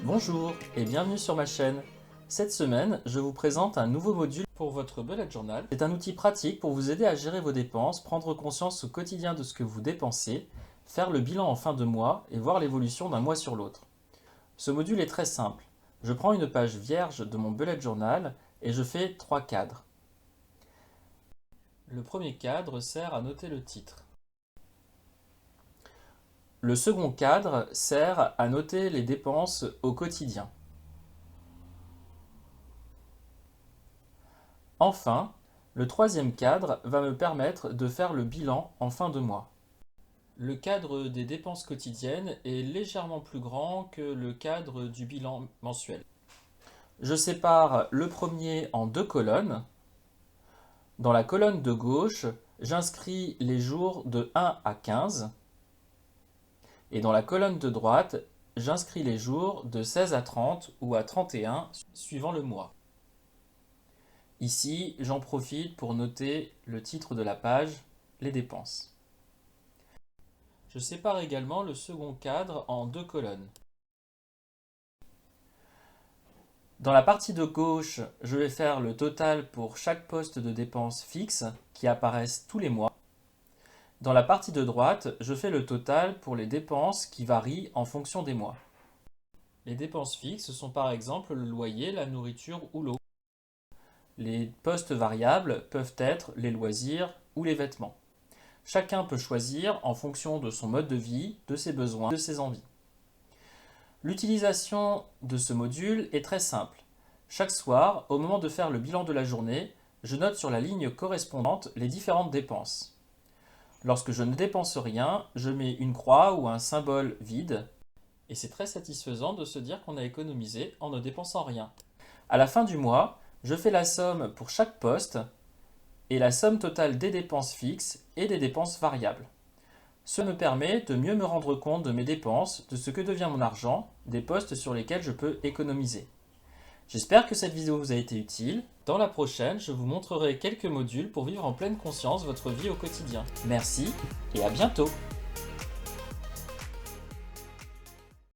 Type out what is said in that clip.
Bonjour et bienvenue sur ma chaîne. Cette semaine, je vous présente un nouveau module pour votre bullet journal. C'est un outil pratique pour vous aider à gérer vos dépenses, prendre conscience au quotidien de ce que vous dépensez, faire le bilan en fin de mois et voir l'évolution d'un mois sur l'autre. Ce module est très simple. Je prends une page vierge de mon bullet journal et je fais 3 cadres. Le premier cadre sert à noter le titre. Le second cadre sert à noter les dépenses au quotidien. Enfin, le troisième cadre va me permettre de faire le bilan en fin de mois. Le cadre des dépenses quotidiennes est légèrement plus grand que le cadre du bilan mensuel. Je sépare le premier en 2 colonnes. Dans la colonne de gauche, j'inscris les jours de 1 à 15. Et dans la colonne de droite, j'inscris les jours de 16 à 30 ou à 31 suivant le mois. Ici, j'en profite pour noter le titre de la page, les dépenses. Je sépare également le second cadre en 2 colonnes. Dans la partie de gauche, je vais faire le total pour chaque poste de dépenses fixe qui apparaissent tous les mois. Dans la partie de droite, je fais le total pour les dépenses qui varient en fonction des mois. Les dépenses fixes sont par exemple le loyer, la nourriture ou l'eau. Les postes variables peuvent être les loisirs ou les vêtements. Chacun peut choisir en fonction de son mode de vie, de ses besoins, de ses envies. L'utilisation de ce module est très simple. Chaque soir, au moment de faire le bilan de la journée, je note sur la ligne correspondante les différentes dépenses. Lorsque je ne dépense rien, je mets une croix ou un symbole vide. Et c'est très satisfaisant de se dire qu'on a économisé en ne dépensant rien. À la fin du mois, je fais la somme pour chaque poste et la somme totale des dépenses fixes et des dépenses variables. Cela me permet de mieux me rendre compte de mes dépenses, de ce que devient mon argent, des postes sur lesquels je peux économiser. J'espère que cette vidéo vous a été utile. Dans la prochaine, je vous montrerai quelques modules pour vivre en pleine conscience votre vie au quotidien. Merci et à bientôt!